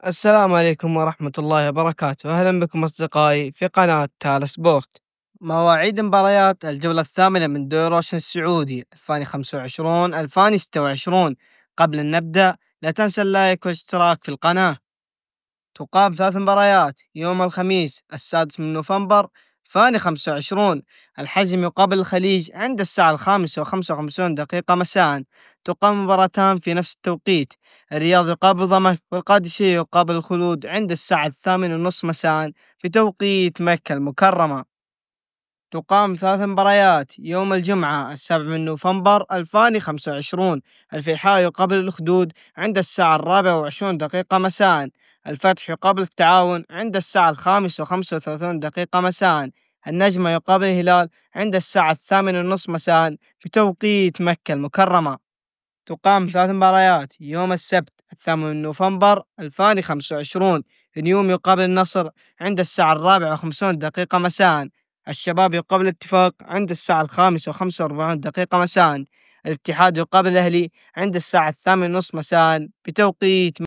السلام عليكم ورحمة الله وبركاته، أهلا بكم أصدقائي في قناة تالا سبورت. مواعيد مباريات الجولة الثامنة من دوري روشن السعودي 2025 2026. قبل أن نبدأ لا تنسى اللايك والاشتراك في القناة. تقام 3 مباريات يوم الخميس 6 نوفمبر 2025. الحزم يقابل الخليج عند الساعة 5:55 مساء. تقام مباراتان في نفس التوقيت. الرياض يقابل ضمك والقادسية يقابل الخلود عند الساعة 8:30 مساء في توقيت مكة المكرمة. تقام 3 مباريات يوم الجمعة 7 نوفمبر 2025. الفيحاء يقابل الأخدود عند الساعة 4:20 مساء. الفتح يقابل التعاون عند الساعة 5:35 مساء. النجمة يقابل الهلال عند الساعة 8:30 مساء في توقيت مكة المكرمة. تقام 3 مباريات يوم السبت 8 نوفمبر 2025. النيوم يقابل النصر عند الساعة 4:50 مساء. الشباب يقابل الاتفاق عند الساعة 5:45 مساء. الاتحاد يقابل الأهلي عند الساعة 8:30 مساء بتوقيت